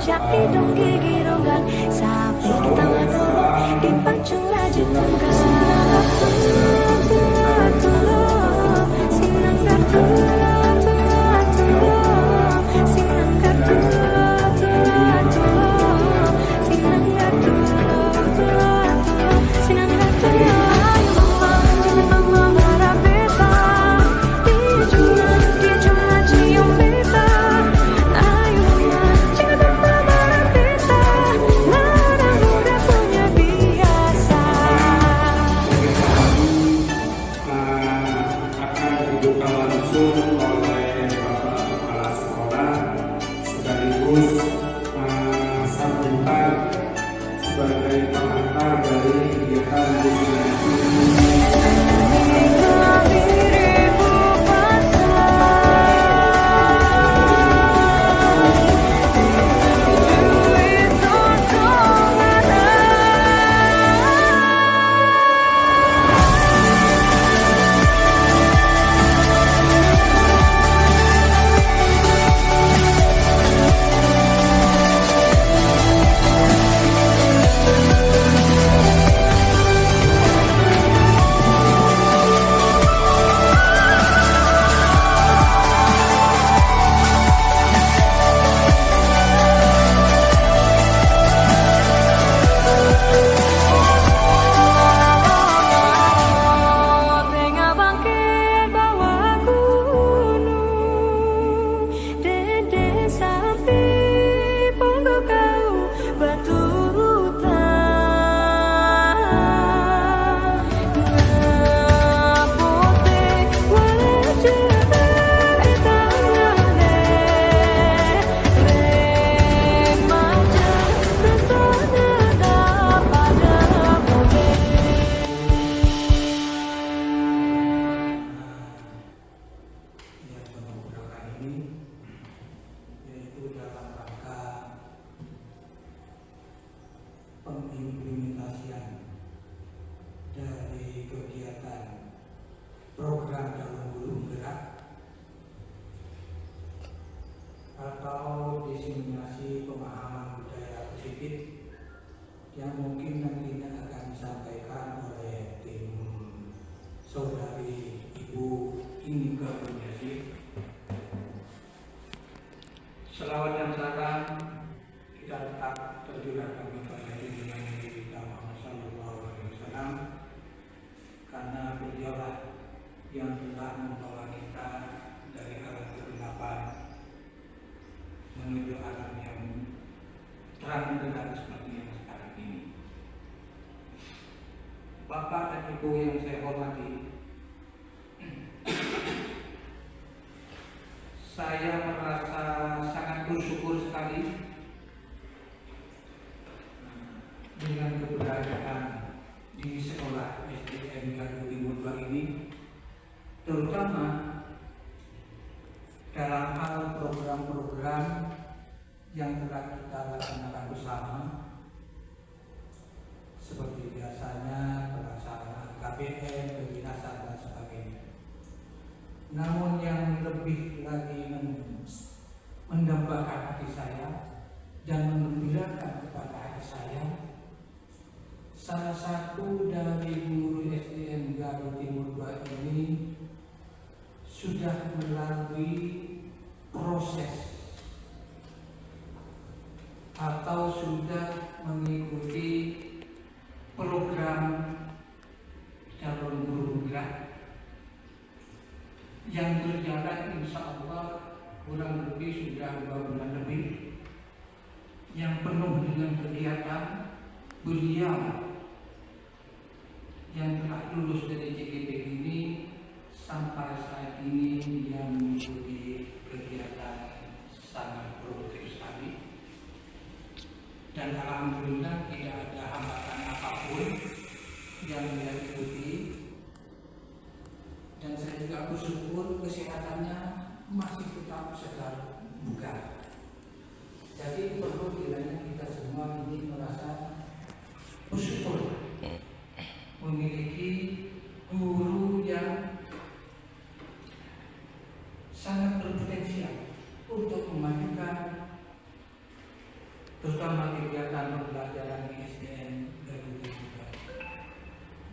puncak hidung gigi ronggang, sapi ketawa dulu dipancung laju tunggang. Sebagai pengantar dari kegiatan destinasi. Pengimplementasian dari kegiatan program calon guru gerak atau diseminasi pemahaman budaya positif yang mungkin nantinya akan disampaikan oleh tim saudari Ibu Inga Kurniasih. Selawat dan salam kita tetap terjurahkan kepada junjungan Nabi kita Muhammad SAW, karena beliaulah yang telah membawa kita dari alam kegelapan menuju alam yang terang benderang seperti yang sekarang ini. Bapak dan Ibu yang saya hormati, saya merasa sangat bersyukur sekali dengan keberadaan di sekolah SDN Gardu Timur 2 ini, terutama dalam hal program-program yang telah kita laksanakan bersama, seperti biasanya pelaksanaan KBM, kedinasan dan sebagainya. Namun yang lebih lagi mendambakan hati saya dan menggembirakan kepada hati saya, salah satu dari guru SDN Gardu Timur 2 ini sudah melalui proses atau sudah mengikuti program calon guru gerak yang berjalan insya Allah kurang lebih sudah 2 bulan lebih, yang penuh dengan kegiatan. Beliau yang telah lulus dari CGP ini sampai saat ini dia mengikuti kegiatan sangat produktif sekali, dan alhamdulillah tidak ada hambatan apapun yang dia ikuti, dan saya juga bersyukur kesehatannya masih tetap segar bugar. Jadi perlu kiranya kita semua ini merasa bersyukur memiliki guru yang sangat berpotensial untuk memajukan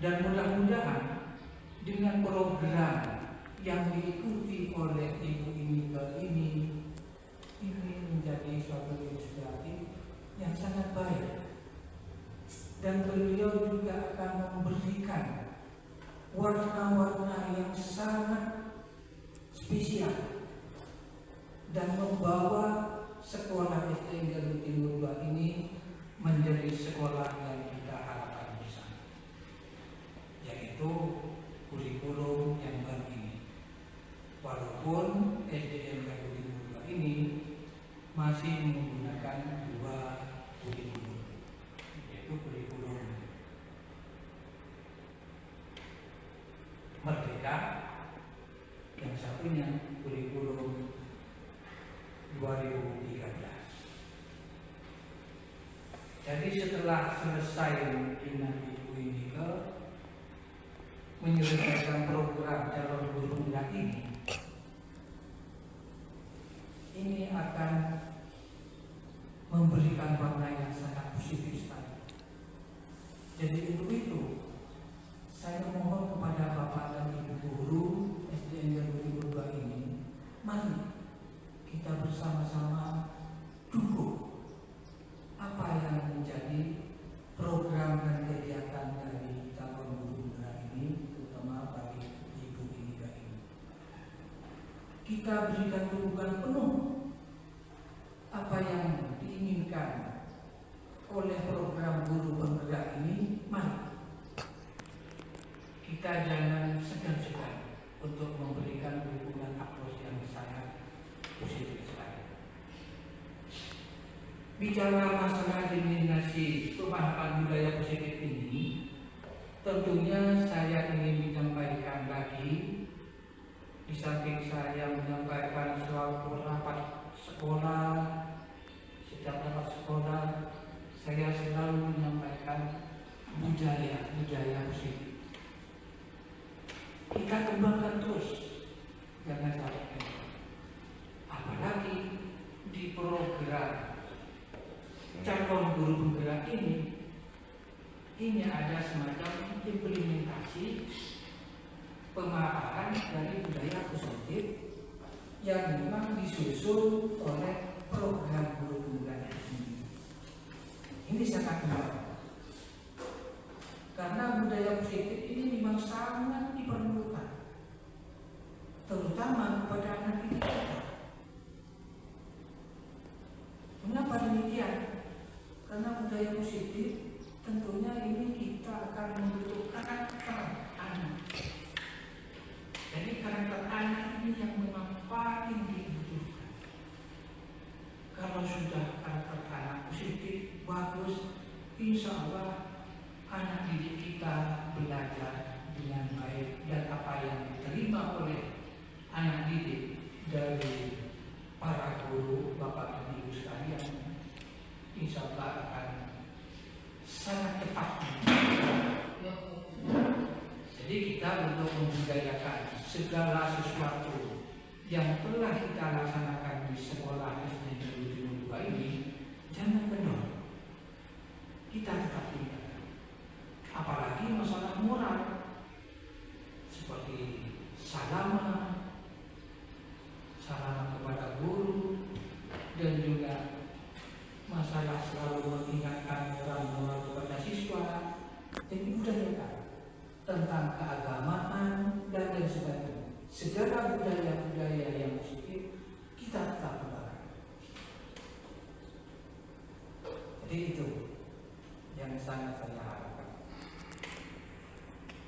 Dan mudah-mudahan dengan program yang diikuti oleh Ibu Inika ini menjadi suatu inspiratif yang sangat baik. Dan beliau juga akan memberikan warna-warna yang sangat spesial dan membawa sekolah SD Garut Timur 2 ini menjadi sekolah yang kita harapkan bersama, yaitu kurikulum yang baru ini. Walaupun SDN Garut Timur 2 ini masih menggunakan dua kurikulum, yaitu kurikulum Merdeka, yang satunya kurikulum 2013. Jadi setelah selesai dengan Ibu Inika menyelesaikan program calon guru muda ini akan memberikan warna yang sangat positif sekali. Jadi untuk itu saya mohon kepada Bapak dan Ibu guru SDN Garut Timur 2 ini, mari kita bersama-sama dukung apa yang menjadi program dan kegiatan dari calon guru muda ini, terutama bagi Ibu Inika ini. Kita berikan dukungan penuh apa yang diinginkan oleh program guru penggerak ini. Mari kita jangan segan-segan untuk memberikan dukungan aplos yang sangat positif sekali. Bicara masalah dimensi pemahaman budaya positif ini, tentunya saya ingin menyampaikan lagi, di samping saya menyampaikan suatu rapat sekolah, setiap rapat sekolah saya selalu menyampaikan budaya positif. Kita kembangkan terus, jangan sampai. Apalagi di program calon guru penggerak ini ada semacam implementasi pemahaman dari budaya positif yang memang disusun oleh program guru penggerak ini. Ini sangat menarik. Karena budaya positif ini memang sangat diperlukan, terutama kepada anak didik kita. Mengapa demikian? Karena budaya positif tentunya ini kita akan membutuhkan karakter anak. Jadi karakter anak ini yang memang paling dibutuhkan. Kalau sudah karakter anak positif, bagus, insya Allah anak didik kita belajar dengan baik, dan apa yang diterima oleh anak didik dari para guru, bapak dan ibu sekalian, insya Allah akan sangat tepat. Jadi kita untuk membudayakan segala sesuatu yang telah kita laksanakan di sekolah SD Garut Timur 2 ini, jangan kendor, kita tetap tinggal. Apalagi masalah moral seperti salaman kepada guru, dan juga masalah selalu mengingatkan moral kepada siswa. Jadi budaya tentang keagamaan dan lain sebagainya. Segala budaya-budaya yang positif kita tetap kembangkan. Jadi itu yang sangat saya harapkan.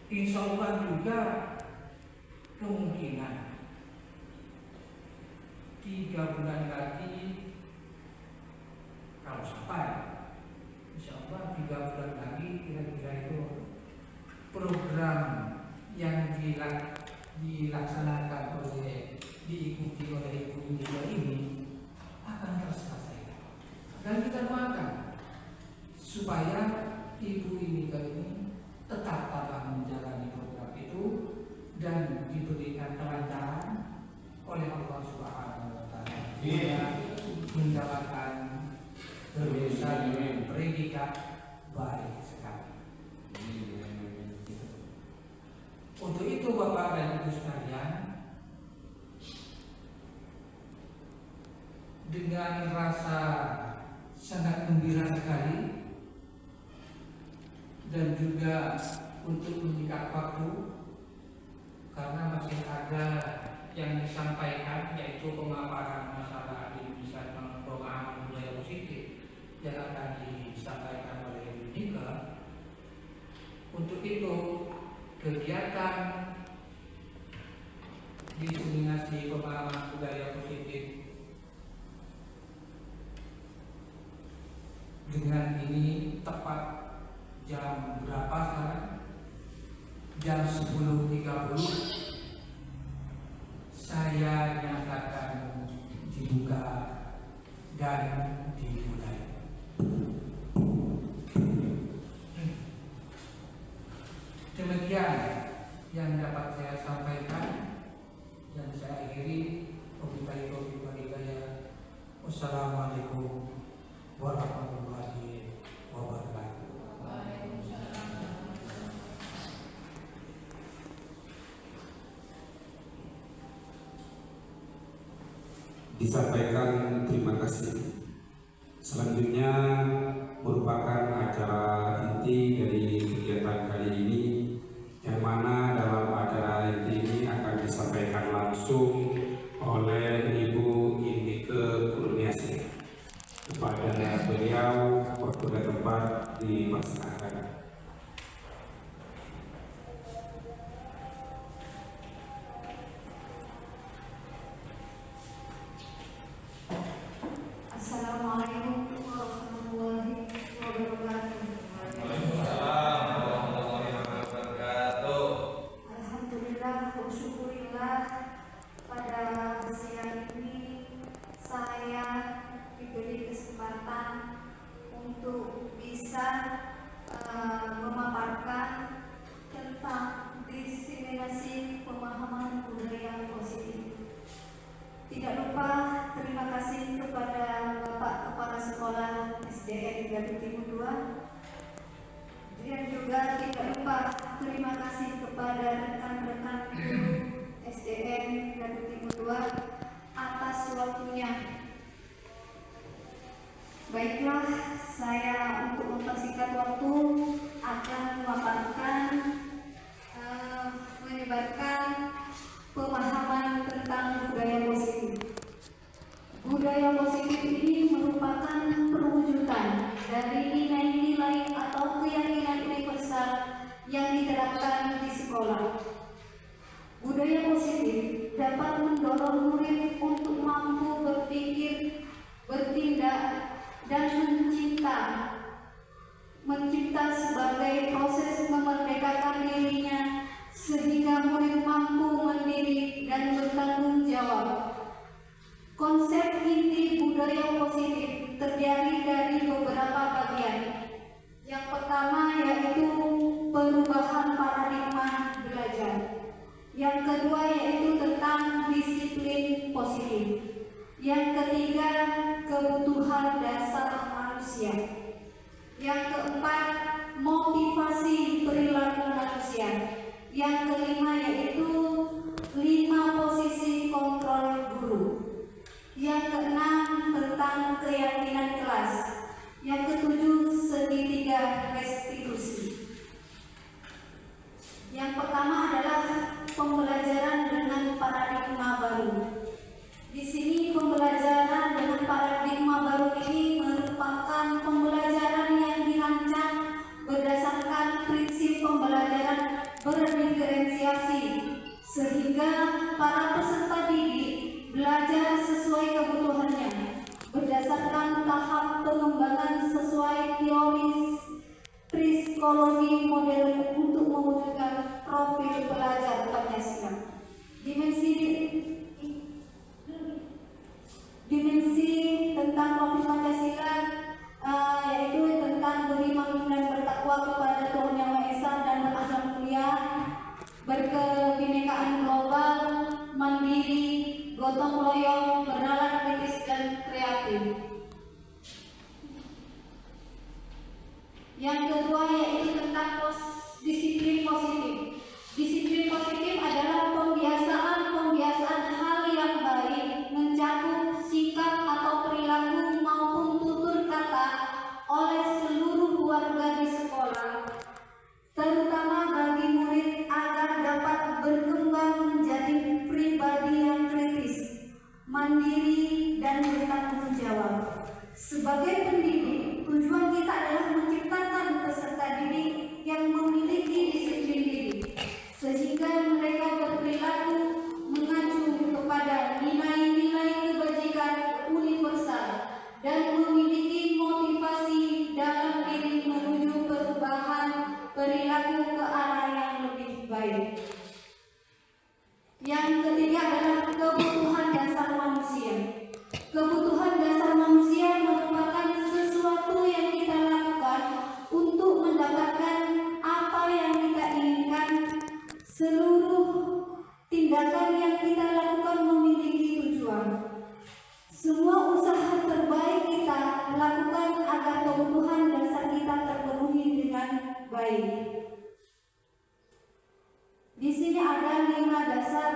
Insya Allah juga kemungkinan 3 bulan lagi, kalau sampai, insya Allah 3 bulan lagi kira-kira itu program yang dilaksanakan diikuti oleh Ibu Inika ini akan terselesaikan. Dan kita doakan supaya Ibu Inika ini tetap tabah menjalani program itu dan diberikan kelancaran oleh Allah Subhanahu wa Ta'ala, mendapatkan lulusan predikat baik sekali. dengan rasa sangat gembira sekali, dan juga untuk menyikat waktu karena masih ada yang disampaikan, yaitu pemaparan masalah di pemahaman budaya positif yang akan disampaikan oleh Ibu Nika. Untuk itu, kegiatan diseminasi pemahaman budaya positif dengan ini tepat jam berapa sekarang? Jam 10.30 saya nyatakan dibuka dan dimulai. Demikian yang dapat saya sampaikan, dan saya akhiri. Wassalamualaikum warahmatullahi wabarakatuh. Disampaikan terima kasih. Selanjutnya merupakan acara inti dari kegiatan kali ini, yang mana dalam acara inti ini akan disampaikan langsung oleh Ibu Innike Kurniasih. Kepada beliau, waktu dan tempat dipersilakan. Assalamualaikum warahmatullahi wabarakatuh. Waalaikumsalam warahmatullahi wabarakatuh. Alhamdulillah, bersyukurillah pada siang ini saya diberi kesempatan untuk bisa memaparkan tentang diseminasi pemahaman budaya positif. Tidak lupa terima kasih kepada Bapak Kepala Sekolah SDN Garut Timur 2, dan juga tidak lupa terima kasih kepada rekan-rekan guru SDN Garut Timur 2 atas waktunya. Baiklah, saya untuk mempersingkat waktu akan memaparkan menyebarkan pemahaman tentang budaya positif. Budaya positif ini merupakan perwujudan dari nilai-nilai atau keyakinan universal yang diterapkan di sekolah. Budaya positif dapat mendorong murid untuk mampu berpikir, bertindak, dan mencipta sebagai proses memerdekakan dirinya, sehingga murid mampu mandiri dan bertanggung jawab. Konsep inti budaya positif terdiri dari beberapa bagian. Yang pertama yaitu perubahan paradigma belajar. Yang kedua yaitu tentang disiplin positif. Yang ketiga, kebutuhan dasar manusia. Yang keempat, motivasi perilaku manusia. Yang kelima yaitu 5 posisi kontrol guru. Yang keenam, tentang keyakinan kelas. Yang ketujuh, segitiga restitusi. Yang pertama adalah pembelajaran dengan paradigma baru. Di sini pembelajaran dengan paradigma baru ini merupakan pembelajaran yang dirancang berdasarkan prinsip pembelajaran berdiferensiasi, sehingga para peserta didik belajar sesuai kebutuhannya berdasarkan tahap pengembangan sesuai teori psikologi modern untuk mewujudkan profil pelajar Pancasila. Dimensi tentang profil Pancasila yaitu tentang beriman dan bertakwa kepada Tuhan Yang Maha Esa dan berakhlak mulia, berkebinekaan global, mandiri, gotong royong, bernalar kritis dan kreatif. Yang kedua yaitu tentang disiplin positif. Disiplin positif adalah pembiasaan hal yang baik mencakup sikap atau perilaku ke arah yang lebih baik. Yang ketiga adalah kebutuhan dasar manusia. Kebutuhan dasar manusia merupakan sesuatu yang kita lakukan untuk mendapatkan apa yang kita inginkan. Seluruh tindakan yang kita lakukan memiliki tujuan. Semua usaha terbaik kita lakukan agar kebutuhan dasar kita terpenuhi dengan baik. Di sini ada 5 dasar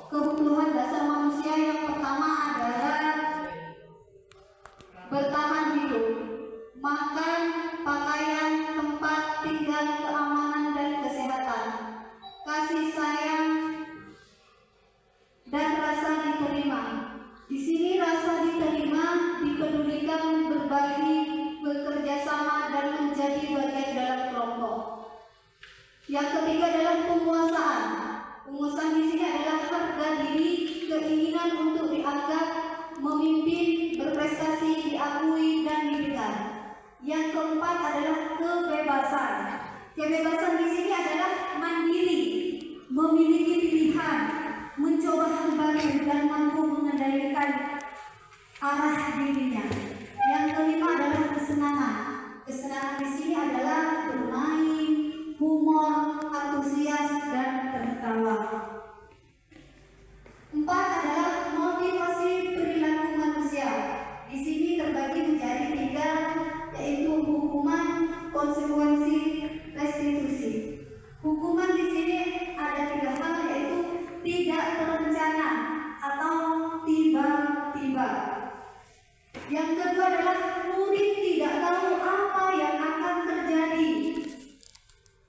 kebutuhan dasar manusia. Yang pertama adalah bertahan hidup, makan, pakaian, tempat tinggal, keamanan dan kesehatan, kasih sayang, dan rasa diterima. Di sini rasa diterima, dipedulikan, berbagi, bekerja sama, dan menjadi bagian dalam kelompok. Yang ketiga adalah penguasaan. Penguasaan di sini adalah harga diri, keinginan untuk dianggap, memimpin, berprestasi, diakui, dan didengar. Yang keempat adalah kebebasan. Kebebasan di sini adalah mandiri, memiliki pilihan, mencoba hal baru, dan mampu mengendalikan arah dirinya. Yang kelima adalah kesenangan. Kesenangan di sini adalah bermain, humor, antusias, dan tertawa. 4 adalah motivasi perilaku manusia. Di sini terbagi menjadi 3, yaitu hukuman, konsekuensi, restitusi. Hukuman di sini ada 3 hal, yaitu tidak terencana atau tiba-tiba. Yang kedua adalah murid tidak tahu apa yang akan terjadi.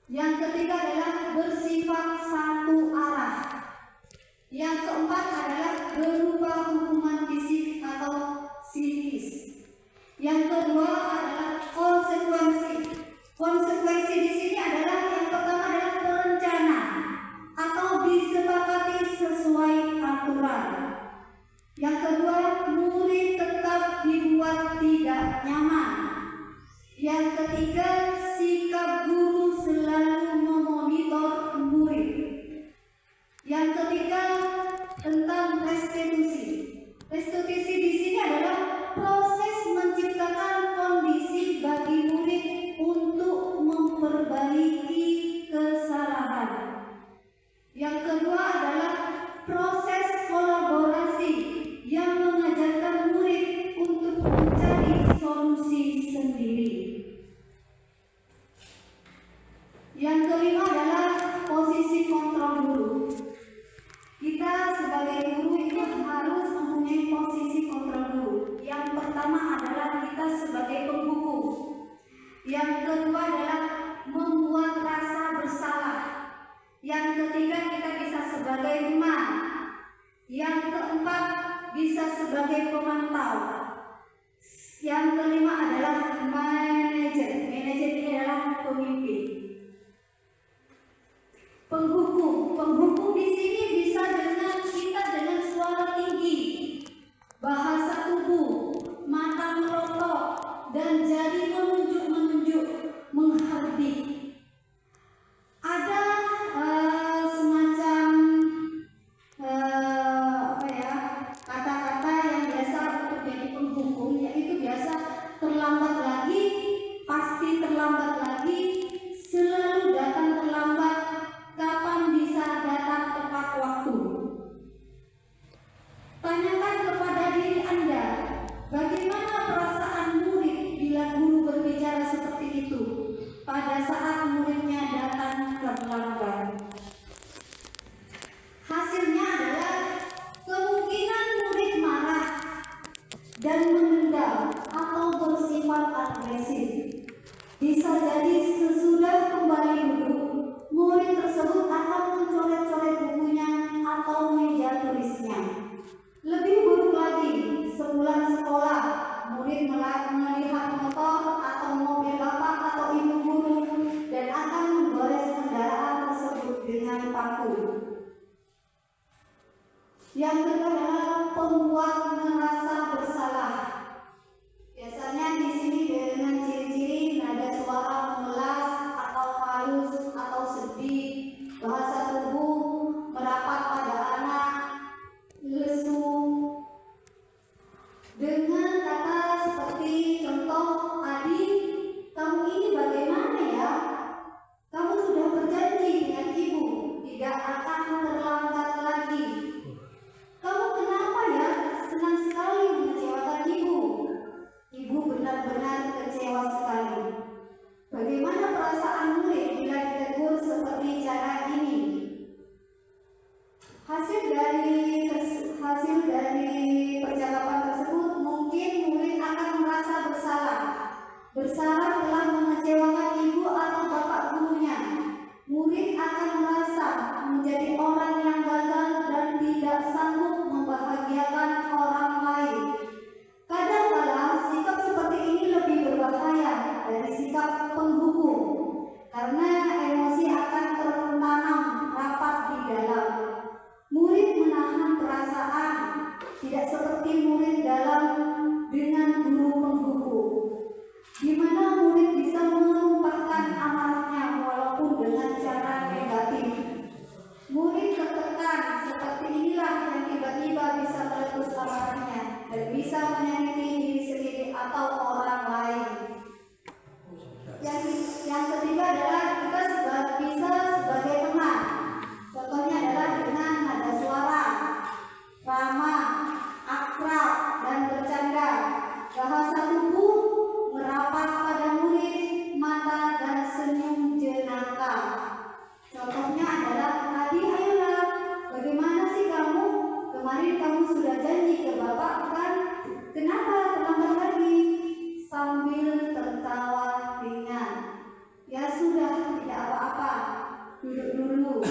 Yang ketiga adalah bersifat satu arah. Yang keempat adalah berupa hukuman fisik atau psikis. Yang kedua adalah konsekuensi. Konsekuensi di sini adalah yang pertama adalah terencana atau disepakati sesuai aturan. Yang kedua, murid tetap dibuat tidak nyaman. Yang ketiga, sikap guru selalu memonitor murid. Yang ketiga, tentang restitusi. Restitusi di sini adalah proses menciptakan kondisi bagi murid untuk memperbaiki kesalahan. Yang kedua adalah proses kolaborasi yang mengajarkan murid untuk mencari solusi sendiri. Yang kelima adalah posisi kontrol guru. Kita sebagai guru itu harus mempunyai posisi kontrol guru. Yang pertama adalah kita sebagai penghukum. Yang kedua adalah membuat rasa bersalah. Yang ketiga kita bisa sebagai imam. Yang keempat bisa sebagai pemantau. Yang kelima adalah manajer. Manajer ini adalah pemimpin. Penghukum di sini bisa dengan suara tinggi, bahasa tubuh, mata melotot, dan jari menunjuk, menghardik. Ada semacam kata-kata yang biasa untuk jadi penghukum, yaitu biasa terlambat lagi, pasti terlambat lagi, selalu datang terlambat, kapan bisa datang tepat waktu. Tanyakan kepada diri Anda, bagaimana perasaan murid bila guru berbicara seperti itu pada saat muridnya datang terlambat? Hasilnya adalah kemungkinan murid marah dan menendam atau bersifat agresif. Bisa jadi sesudah kembali duduk, murid tersebut akan mencoret-coret bukunya atau meja tulisnya. Lebih buruk lagi, sepulang sekolah, murid melihat motor atau mobil bapak atau ibu guru dan akan menggores kendaraan tersebut dengan paku. Yang kedua adalah pembuat merasa bersalah. Biasanya di sini dengan ciri-ciri nada suara memelas atau halus atau sedih, bahasa tubuh merapat pada anak, lesu. Dengan kata seperti contoh, "Adik, kamu ini bagaimana ya? Kamu sudah berjanji dengan ibu tidak akan terlambat lagi. Kamu kenapa ya? Senang sekali mengecewakan ibu." Ibu benar-benar kecewa sekali. Bagaimana perasaan murid bila ditegur seperti cara ini? Hasil dari percakapan tersebut, mungkin murid akan merasa bersalah telah mengecewakan ibu atau bapak gurunya. Murid akan merasa menjadi orang yang gagal dan tidak sanggup membahagiakan orang lain. Kadang-kala sikap seperti ini lebih berbahaya dari sikap penghukum, karena emosi akan tertanam rapat di dalam. Murid menahan perasaan, tidak seperti murid dalam dengan guru penghukum, di mana murid bisa menumpahkan amarahnya walaupun dengan cara negatif. Murid tertekan seperti inilah yang tiba-tiba bisa meletus amarahnya dan bisa menyakiti diri sendiri atau orang lain. Yang ketiga adalah kita bisa sebagai teman. Contohnya adalah dengan nada suara ramah, akrab, dan bercanda. Bahasa tubuh merapat pada murid, mata dan senyum jenaka. Contohnya adalah, "Adik, ayolah, bagaimana sih kamu? Kemarin kamu sudah janji ke bapak kan? Kenapa terlambat lagi?" Sambil tertawa ringan. "Ya sudah, tidak apa-apa. Duduk dulu.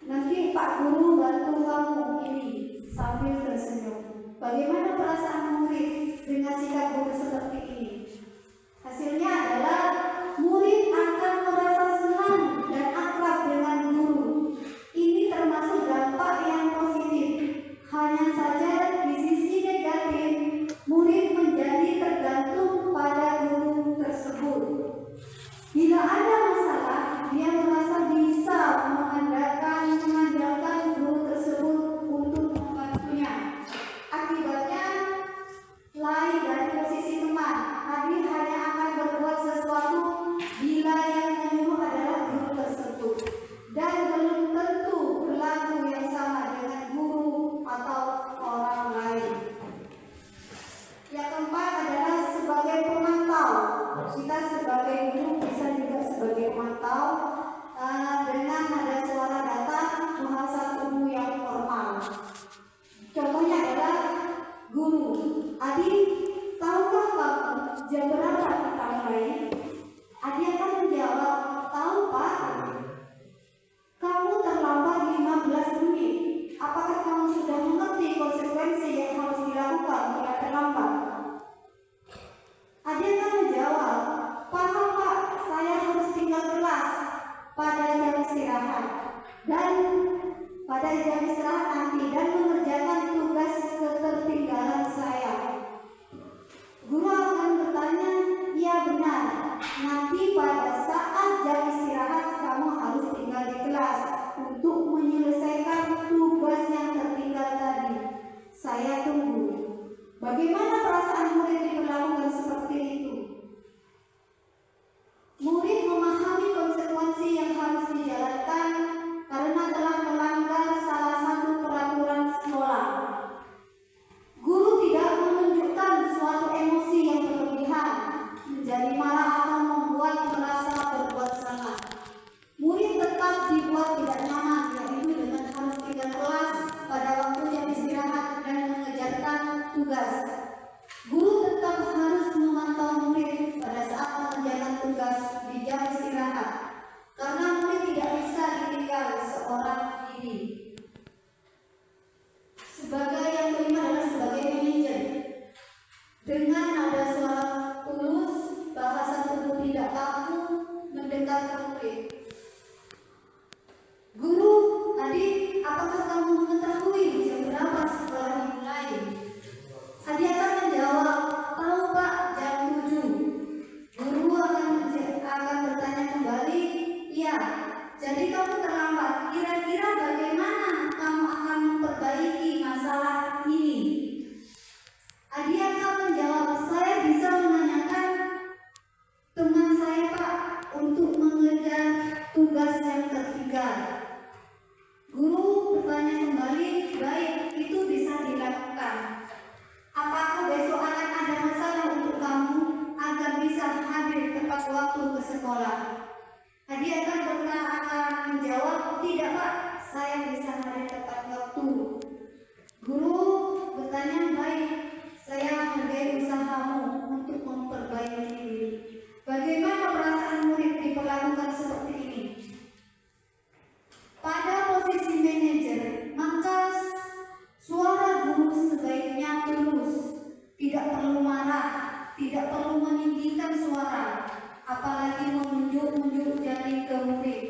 Nanti Pak Guru bantu kamu ini," sambil tersenyum. Bagaimana perasaan murid dengan sikap guru seperti ini? Hasilnya adalah murid akan merasa senang dan akrab dengan guru. Ini termasuk dampak yang positif. Hanya saja di sisi negatif, murid menjadi tergantung pada guru tersebut. Bila ada masalah, dia merasa bisa mengandalkan guru tersebut untuk membantunya. Akibatnya, lain dari posisi teman, Adik hanya akan berbuat sesuatu bila yang menyuruh adalah guru tersebut, dan belum tentu berlaku yang sama dengan guru atau orang lain. Yang keempat adalah sebagai pemantau. Kita sebagai guru bisa juga sebagai pemantau dengan nada suara datar, bahasa tubuh yang formal. Contohnya adalah guru, "Adik, tahukah kamu jam berapa kita mulai?" Adik akan menjawab, "Tahu Pak." "Kamu terlambat 15 menit. Apakah kamu sudah mengerti konsekuensi yang harus dilakukan bila terlambat?" Adik akan menjawab, "Paham Pak, saya harus tinggal kelas pada jam istirahat nanti dan mengerjakan tugas ketertinggalan saya." Guru akan bertanya, "Ya benar, nanti pada saat jam istirahat kamu harus tinggal di kelas untuk menyelesaikan tugas yang tertinggal tadi. Saya tunggu." Bagaimana perasaan murid diperlakukan seperti itu? Murid memahami konsekuensi yang harus dijalankan karena telah melanggar salah satu usahamu untuk memperbaiki diri. Bagaimana perasaan murid diperlakukan seperti ini? Pada posisi manajer, maka suara guru sebaiknya tulus, tidak perlu marah, tidak perlu meninggikan suara, apalagi menunjuk-nunjuk jari ke murid.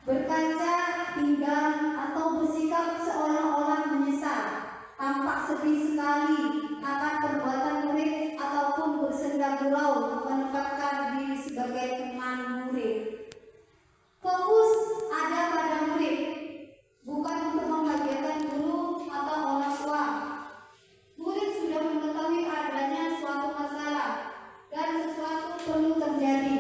Berkaca, pinggang, atau bersikap seolah-olah menyesal, tampak sedih sekali akan perbuatan murid ataupun bersenda gurau menempatkan diri sebagai teman murid. Fokus ada pada murid, bukan untuk membahagiakan guru atau orang tua. Murid sudah mengetahui adanya suatu masalah dan sesuatu perlu terjadi.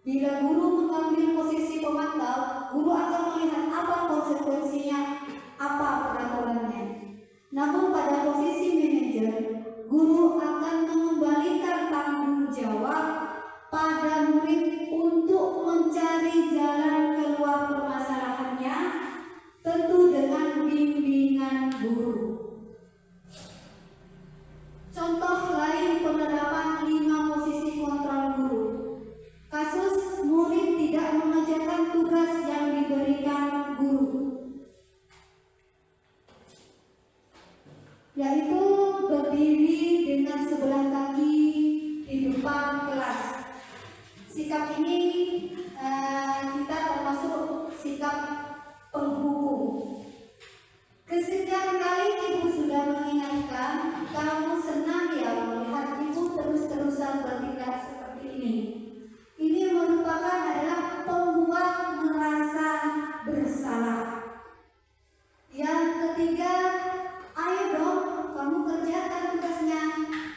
Bila guru mengambil posisi pemantau, guru akan melihat apa konsekuensinya, apa peraturannya. Namun pada posisi manajer, guru akan mengembalikan tanggung jawab pada murid untuk mencari jalan keluar permasalahannya, tentu dengan bimbingan guru. Contoh lain penerapan 5 posisi kontrol guru. Kasus murid tidak mengerjakan tugas yang diberikan guru, yaitu berdiri dengan sebelah kaki di depan kelas. Sikap ini kita termasuk sikap penghukum. Kesekian kali ibu sudah mengingatkan, kamu senang ya melihat ibu terus-terusan bertindak seperti ini. Ini merupakan adalah pembuat merasa bersalah. Yang ketiga, ayo dong kamu kerjakan tugasnya.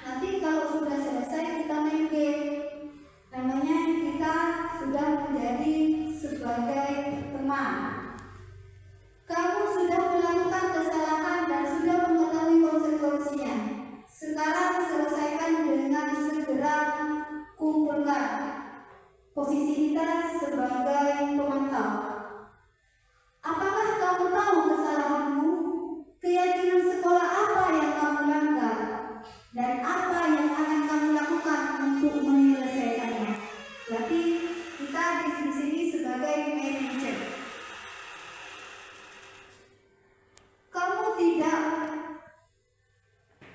Nanti kalau sudah selesai kita main game. Namanya kita sudah menjadi sebagai teman. Kamu sudah melakukan kesalahan dan sudah mengetahui konsekuensinya. Sekarang selesaikan dengan segera kumpulkan. Posisi kita sebagai pemantau. Apakah kamu tahu kesalahanmu? Keyakinan sekolah apa yang kamu langgar? Dan apa yang akan kamu lakukan untuk menyelesaikannya? Berarti kita di sini sebagai manajer. Kamu tidak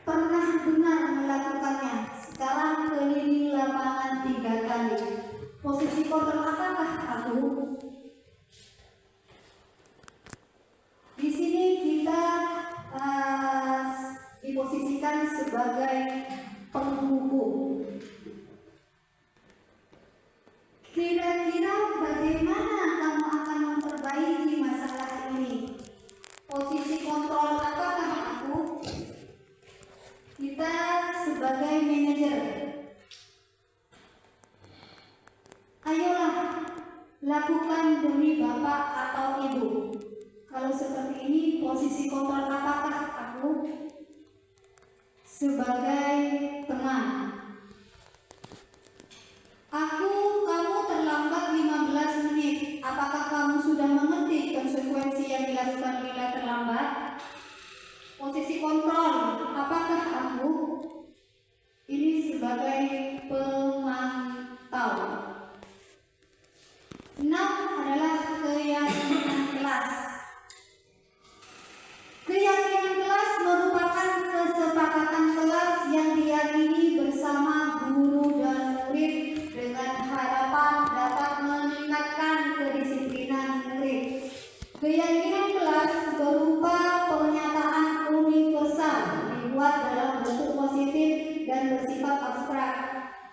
pernah benar melakukannya. Sekarang keliling lapangan 3 kali. Posisi kontrol apakah aku? Di sini kita diposisikan sebagai penghukum. Kira-kira bagaimana kamu akan memperbaiki masalah ini? Posisi kontrol apakah aku? Kita sebagai manajer. Ayolah, lakukan demi bapak atau ibu. Kalau seperti ini, posisi kontrol apakah aku? Sebagai teman. Kamu terlambat 15 menit. Apakah kamu sudah mengerti konsekuensi yang dilakukan bila terlambat? Posisi kontrol, apakah aku? Ini sebagai pemantau. 6 adalah keyakinan kelas. Keyakinan kelas merupakan kesepakatan kelas yang diyakini bersama guru dan murid dengan harapan dapat meningkatkan kedisiplinan murid. Keyakinan kelas berupa pernyataan universal dibuat dalam bentuk positif dan bersifat abstrak.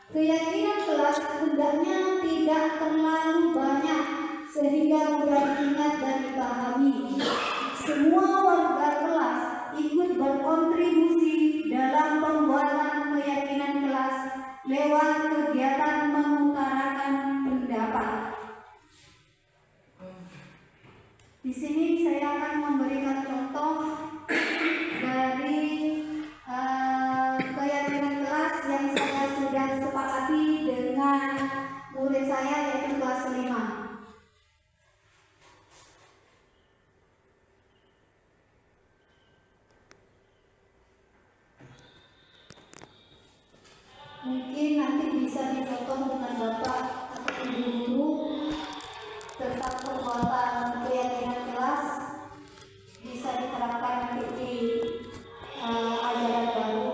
Keyakinan kelas hendaknya tidak terlalu banyak sehingga mudah diingat dan dipahami. Semua warga kelas ikut berkontribusi dalam pembuatan keyakinan kelas lewat kegiatan mengutarakan pendapat. Di sini saya akan memberikan contoh dari keyakinan kelas yang saya sudah sepakati dengan murid saya yaitu kelas 5. bisa dicontoh dengan bapak atau ibu guru, tentang perbuatan keyakinan kelas bisa diterapkan nanti di ajaran baru.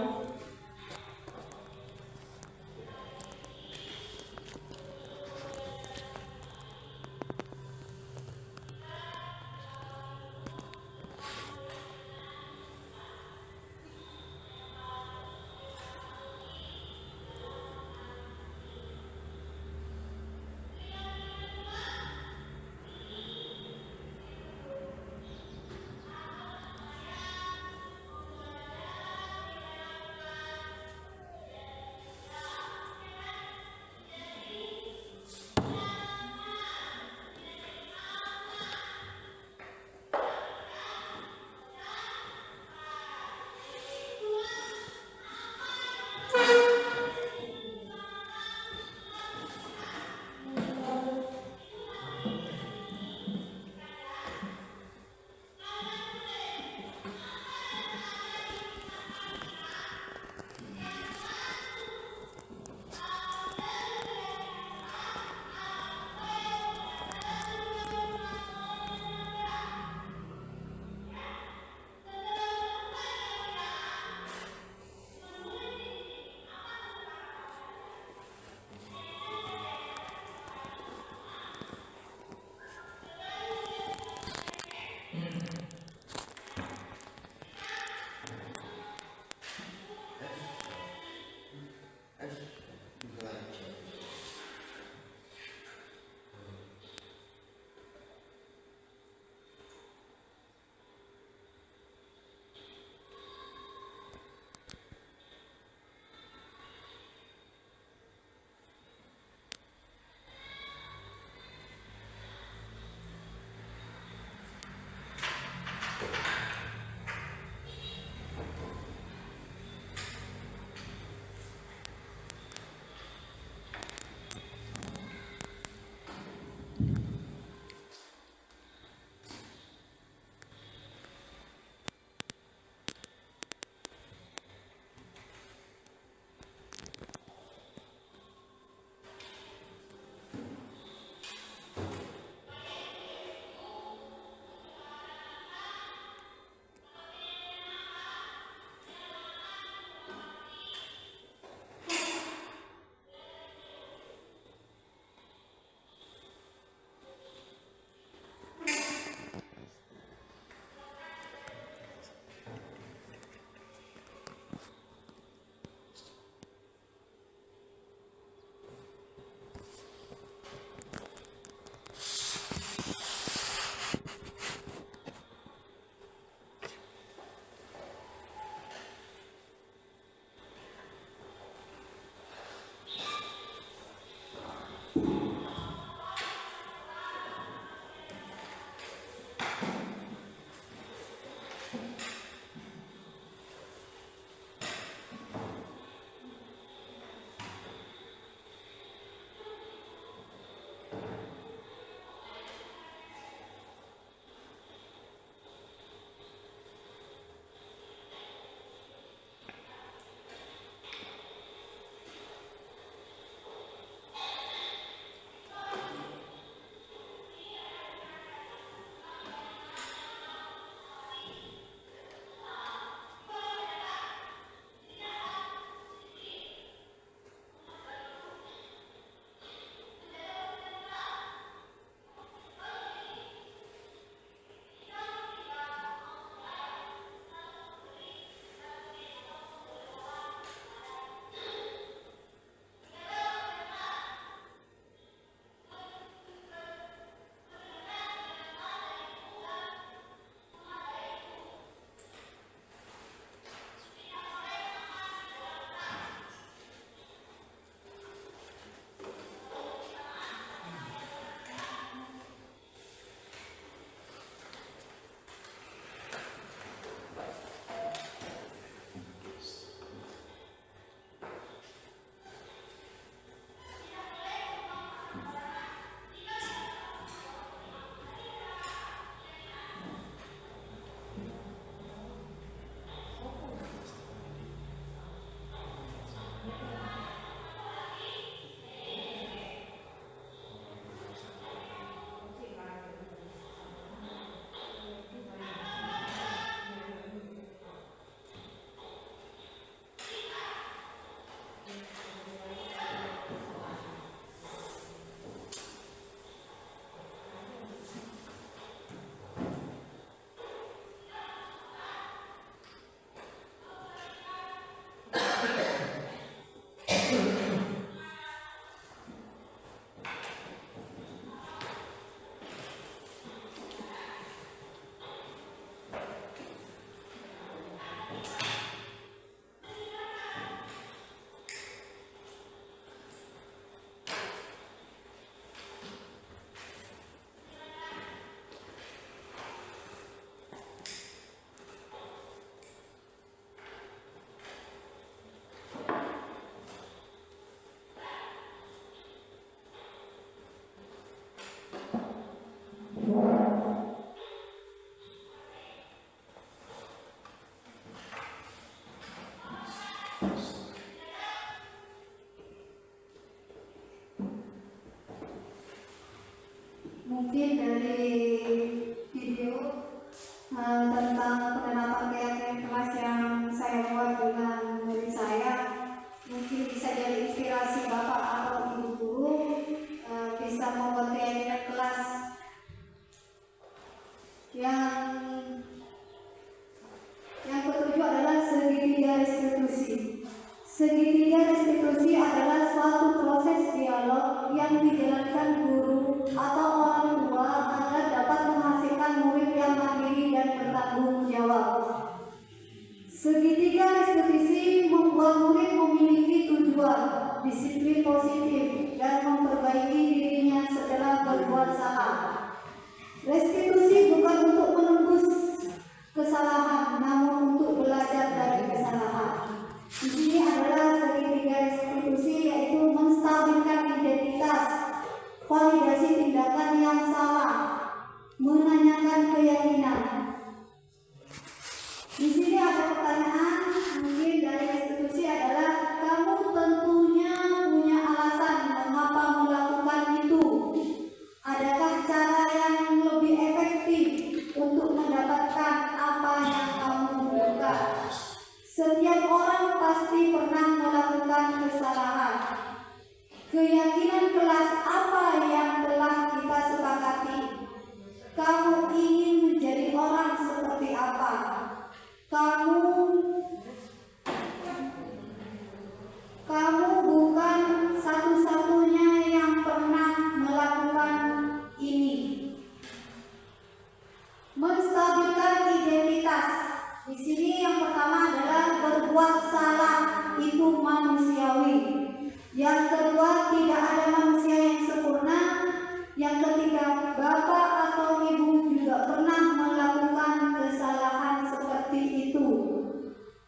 tentang penerapan keyakinan kelas yang saya buat dengan murid saya. Mungkin bisa jadi inspirasi Bapak atau Ibu guru bisa membuat keyakinan kelas yang ketujuh adalah segitiga restitusi. Segitiga restitusi adalah suatu proses dialog yang dijalankan guru atau orang tua agar dapat menghasilkan murid yang mandiri dan bertanggung jawab. Segitiga restitusi membuat murid memiliki tujuan, disiplin positif, dan memperbaiki dirinya setelah berbuat salah. Restitusi bukan untuk menembus kesalahan, namun untuk belajar dari kesalahan. Di sini adalah segitiga restitusi, yaitu menstabilkan identitas, validasi tindakan yang salah, menanyakan keyakinan. Di sini ada pertanyaan mungkin dari restitusi adalah, kamu tentunya punya alasan mengapa melakukan itu. Adakah cara yang lebih efektif untuk mendapatkan apa yang kamu butuhkan? Setiap orang pasti pernah melakukan kesalahan. Keyakinan kelas apa yang telah kita sepakati? Kamu ingin menjadi orang seperti apa? Kamu bukan satu-satunya yang pernah melakukan ini. Menstabilkan identitas. Di sini yang pertama adalah berbuat salah itu manusiawi. Yang kedua, tidak ada manusia yang sempurna. Yang ketiga, Bapak atau Ibu juga pernah melakukan kesalahan seperti itu.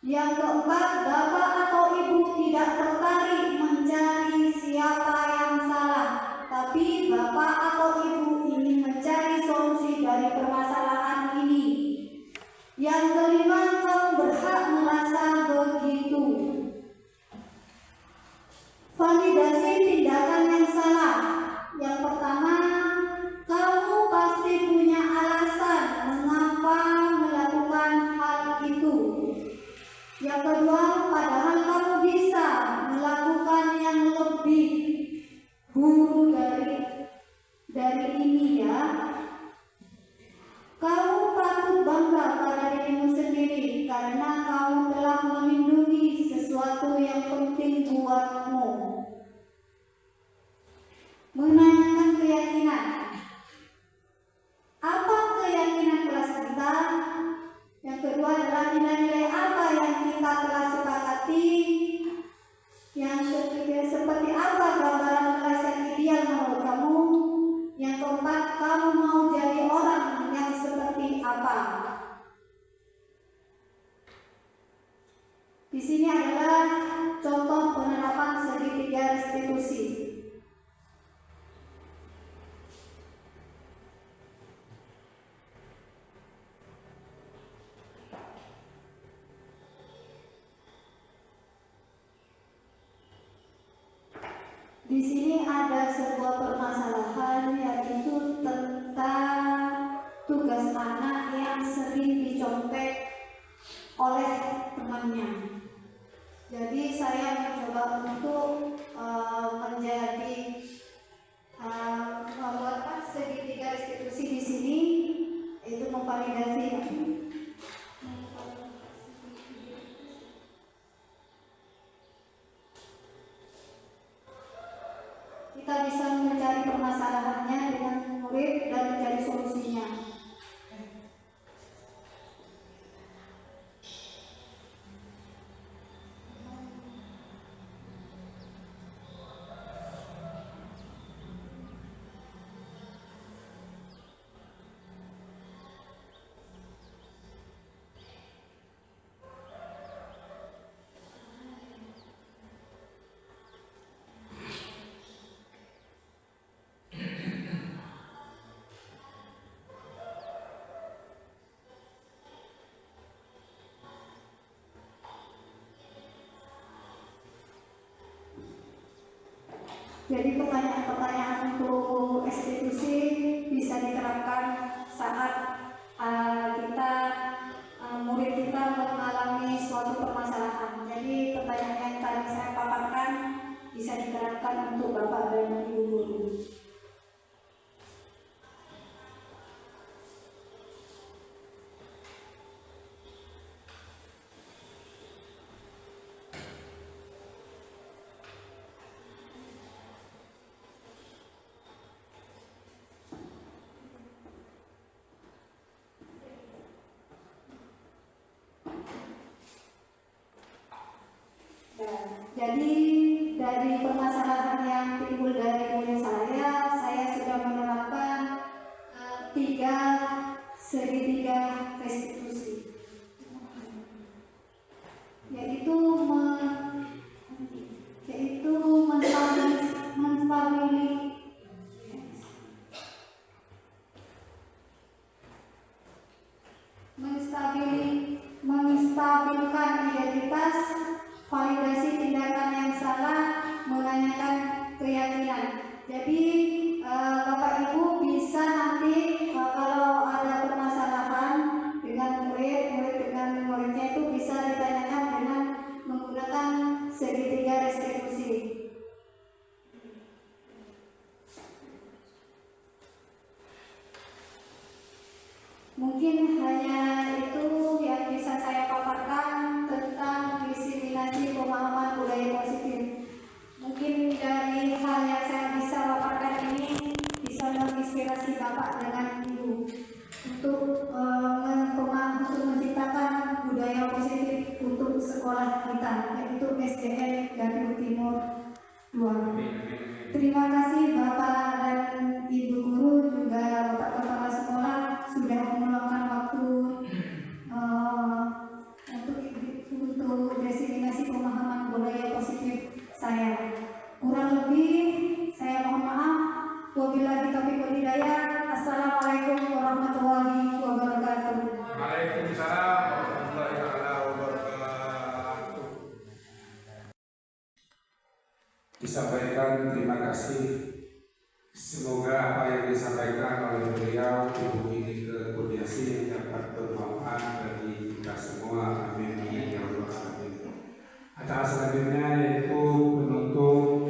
Yang keempat, Bapak atau Ibu tidak tertarik mencari siapa yang salah, tapi Bapak atau Ibu ingin mencari solusi dari permasalahan ini. Yang kelima, kamu berhak merasa begitu. Validasi tindakan yang salah. Yang pertama, kamu pasti punya alasan mengapa melakukan hal itu. Yang kedua, padahal kamu bisa melakukan yang lebih buruk dari ini ya. Kamu patut bangga pada dirimu sendiri karena kamu telah melindungi sesuatu yang penting buatmu. Menanyakan keyakinan. Apa keyakinan kelas kita? Yang kedua adalah nilai-nilai apa yang kita telah sepakati. Yang ketiga, seperti apa gambaran kelas yang ideal menurut kamu. Yang keempat, kamu mau jadi orang yang seperti apa. Di sini adalah contoh penerapan segitiga restitusi. Di sini ada sebuah permasalahan, yaitu tentang tugas anak yang sering dicontek oleh temannya. Jadi saya mencoba untuk membuat segitiga restitusi di sini, itu memvalidasi. Kita bisa mencari permasalahannya dengan murid dan mencari solusinya. Jadi pertanyaan-pertanyaan untuk restitusi bisa diterapkan saat kita bisa diterapkan untuk Bapak dan Ibu guru. Jadi dari permasalahan yang timbul dari murid saya sudah menerapkan 3 segitiga restitusi, yaitu menstabilkan identitas, validasi tindakan yang salah, menanyakan keyakinan. Jadi Bapak Ibu bisa nanti kalau ada permasalahan dengan muridnya itu bisa ditanyakan dengan menggunakan segitiga restitusi. Mungkin hanya itu yang bisa saya paparkan tentang diseminasi pemahaman budaya positif. Mungkin dari hal yang saya bisa paparkan ini bisa menginspirasi Bapak dengan Ibu untuk menciptakan budaya positif untuk sekolah kita, yaitu SDN Garut Timur 2. Terima kasih Bapak dan Ibu guru, juga Bapak Kepala Sekolah sudah meluangkan waktu untuk diseminasi pemahaman budaya positif saya. Kurang lebih saya mohon maaf. Wabillahi taufiq wal hidayah. Assalamualaikum warahmatullahi wabarakatuh. Waalaikumsalam warahmatullahi wabarakatuh. Disampaikan terima kasih. Semoga apa yang disampaikan oleh beliau Ibu ini ke Kurniasi dapat bermanfaat bagi kita semua. Amin ya rabbal alamin. Acara selanjutnya yaitu penutup.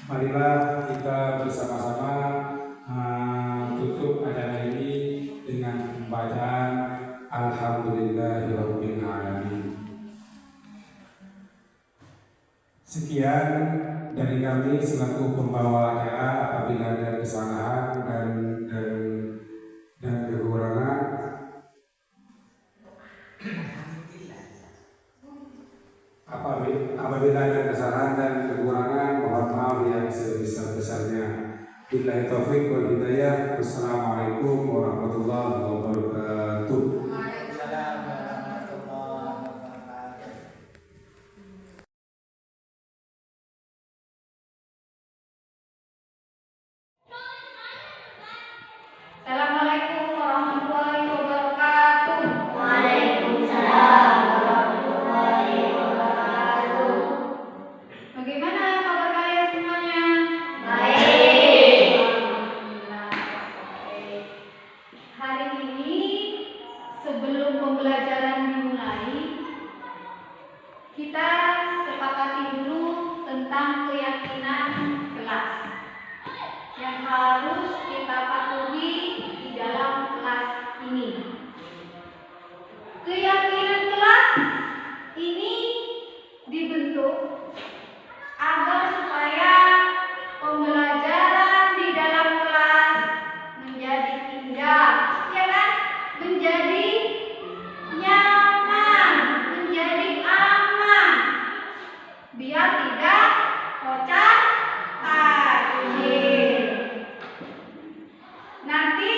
Marilah kita bersama-sama tutup acara ini dengan bacaan Alhamdulillahirabbil alamin. Sekian dari kami selaku pembawa acara. Apabila ada kesalahan dan kekurangan, apabila ada kesalahan dan kekurangan, mohon maaf yang sebesar-besarnya. Billahi taufiq wal hidayah. Wassalamualaikum warahmatullahi wabarakatuh. Assalamualaikum warahmatullahi wabarakatuh. Waalaikumsalam warahmatullahi wabarakatuh. Bagaimana kabar kalian semuanya? Baik. Alhamdulillah. Baik. Hari ini sebelum pembelajaran dimulai, kita sepakati dulu tentang keyakinan kelas yang harus kita patuhi di dalam kelas ini. Keyakinan kelas ini dibentuk agar supaya pembelajaran di dalam kelas menjadi indah, ya kan? Menjadi nyaman, menjadi aman, biar tidak kocar kacir. Nanti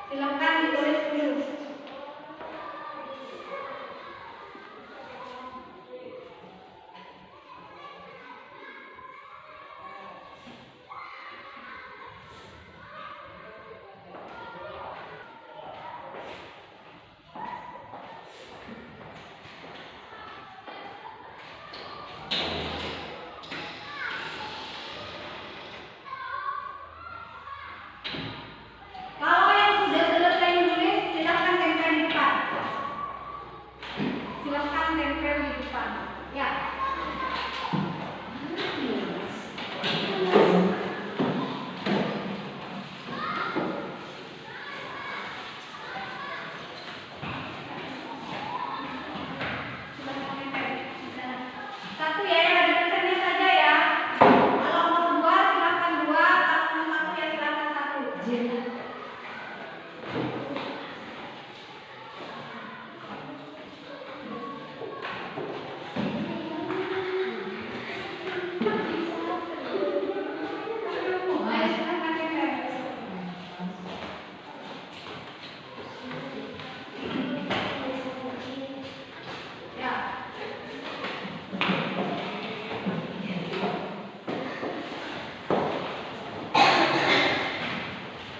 Silakan ditulis dulu. Kalau yang sudah selesai menulis, silakan tempel di depan. Silakan tempel di depan. Ya. Silakan tempel di sana. Satu ya, yang ada tulisannya saja ya. Kalau mau dua, silakan dua. Kalau mau satu ya silakan satu.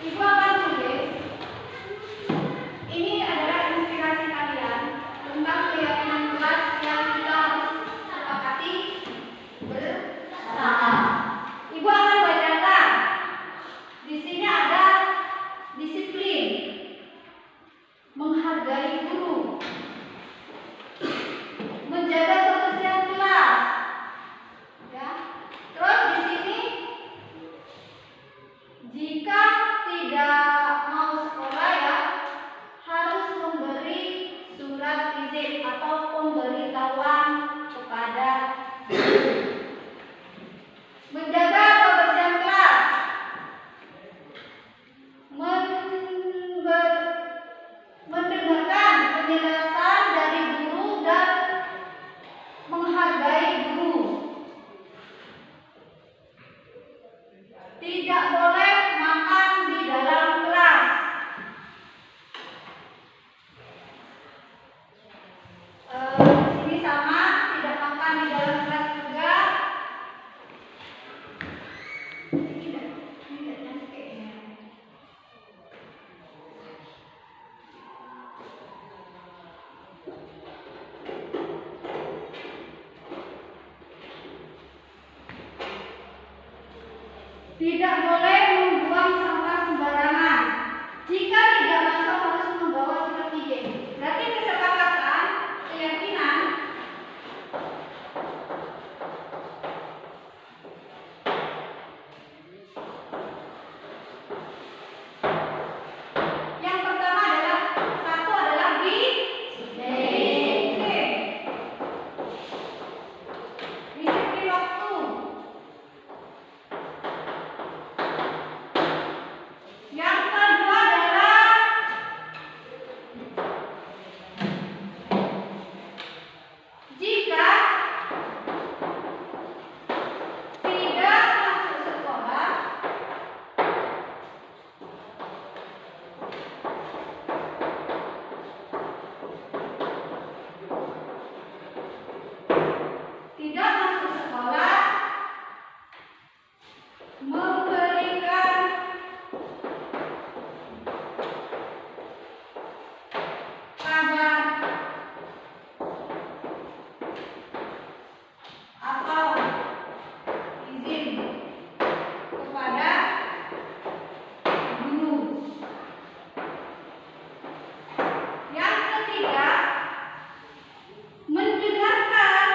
Ibu akan tulis. Ini adalah inspirasi kalian tentang keyakinan kelas yang kita harus sepakati bersama. Ibu akan bacakan. Di sini ada disiplin, menghargai guru, menjaga kebersihan kelas. Ya. Terus di sini jika tidak mau sekolah ya harus memberi surat izin atau pemberitahuan kepada guru. Menjaga kebersihan kelas, mendengarkan penjelasan dari guru dan menghargai guru. Tidak boleh makan di dalam kelas. Di sini sama, tidak makan di dalam kelas juga. Tidak nyampe ya. Tidak boleh membuang sampah sembarangan. Jika tidak masuk harus membawa surat izin. Berarti kesepakatan, keyakinan. Yang pertama adalah satu adalah disiplin. Disiplin waktu. Yang kedua adalah jika tidak masuk sekolah memberikan kabar atau izin kepada guru. Yang ketiga, mendengarkan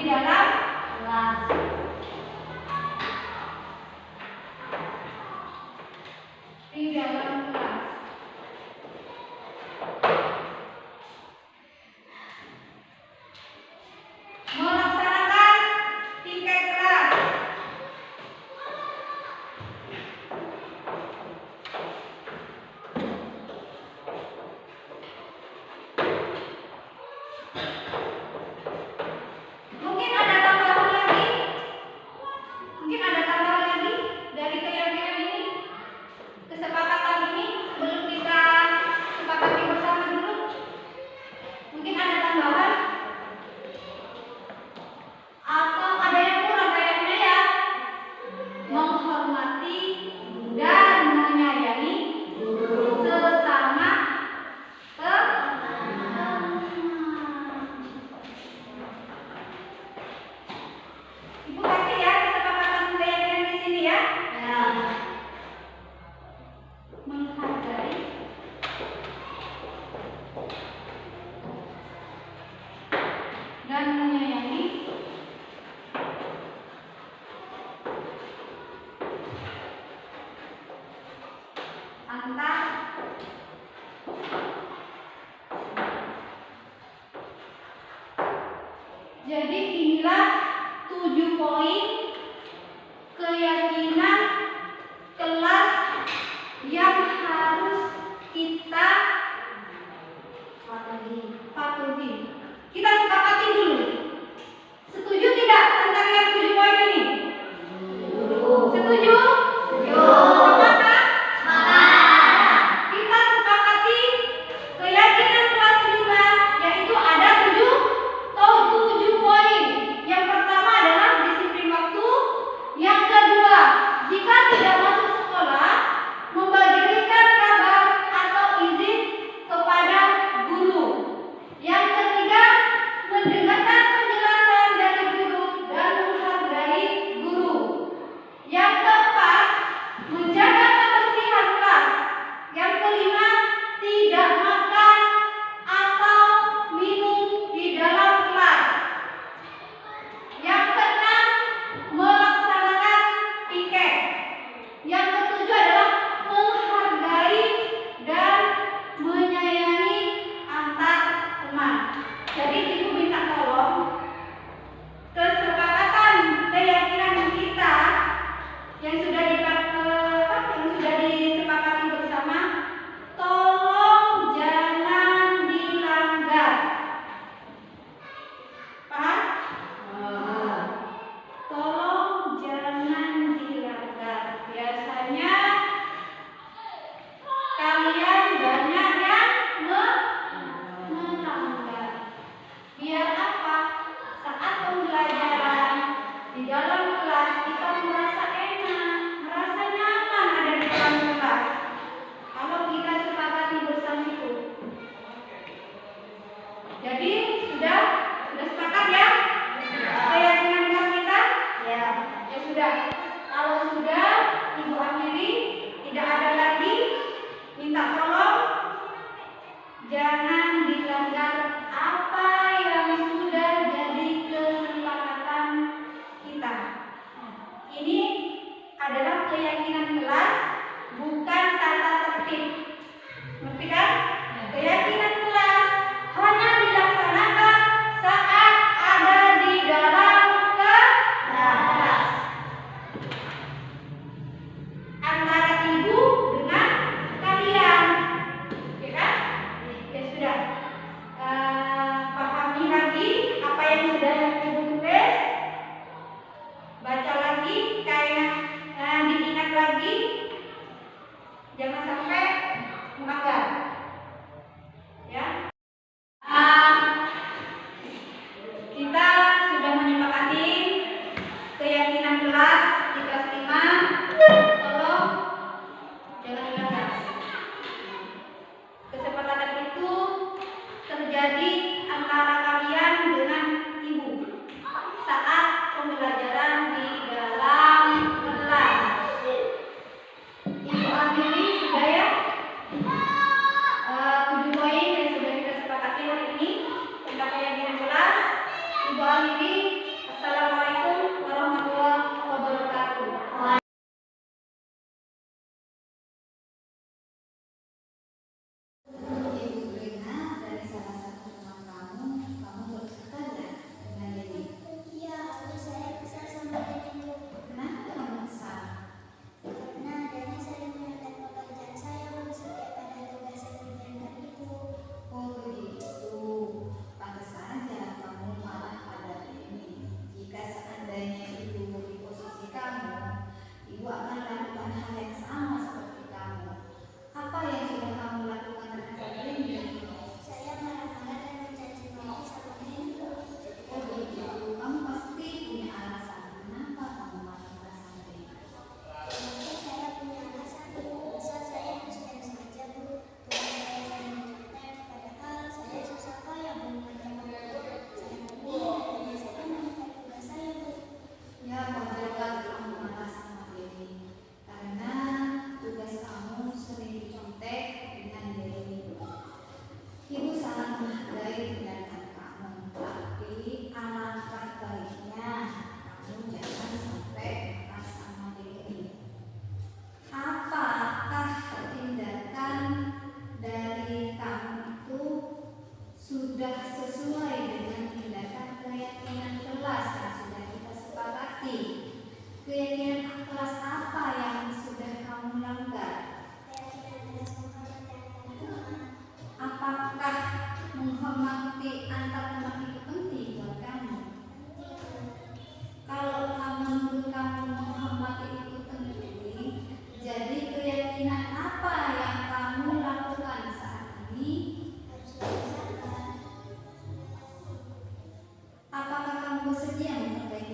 dalam kelas. Di dalam kelas. Melaksanakan tingkat kelas. Mungkin ada tambahan lagi dari keyakinan ini, kesepakatan ini, belum kita sepakati bersama dulu. Mungkin ada tambahan atau ada yang kurang kayaknya ya. Menghormati dan menyayangi sesama teman. Ibu kasih ya kesepakatan keyakinan di sini ya. Menghargai dan menyayangi antar jadi inilah 7 poin keyakinan kelas yang harus kita patuhi. Kita sepakati dulu. Setuju tidak tentang yang 7 poin ini? Setuju? Sepakat? Kita sepakati keyakinan kelas 5, yaitu ada 7 poin. Yang pertama adalah disiplin waktu. Yang kedua, jika tidak masuk sekolah, memberikan kabar atau izin kepada guru. Yang ketiga, mendengarkan penjelasan dari guru dan menghargai guru. Yang keempat, menjaga kebersihan kelas. Yang kelima, tidak makan atau minum di dalam kelas. Yang keenam, melaksanakan piket. Yang ketujuh adalah menghargai dan menyayangi antar teman. Jadi ibu minta tolong kesepakatan keyakinan kita yang sudah disepakati bersama, tolong jangan dilanggar. Paham? Tolong jangan dilanggar. Biasanya kalian banyak yang melanggar. Biar apa? Saat pembelajaran di dalam kelas kita merasa enak, merasa nyaman ada di dalam kelas. Kalau kita sepakati bersama itu. Jadi sudah sepakat ya? Keyakinan kelas kita? Ya sudah. Kalau sudah, ibu akhiri, tidak ada lagi, minta tolong jangan dilanggar apa yang sudah jadi kesepakatan kita. Ini adalah keyakinan kelas, bukan tata tertib. Ngerti kan? Keyakinan kelas hanya dilaksanakan saat ada di dalam kelas. Antara ibu dengan kalian. Ya kan? Ya sudah. Pahami lagi apa yang sudah ibu tulis. Baca lagi, kayak diingat lagi. Jangan sampai melanggar. Ya. Kita sudah menyepakati keyakinan kelas di kelas 5. Tolong jangan dilanggar. Kesepakatan itu terjadi antara kalian dengan ibu saat pembelajaran di dalam kelas. Ibu ambil sudah ya 7 poin yang sudah kita sepakati hari ini tentang keyakinan kelas. Ibu ambil bersedia memperbaiki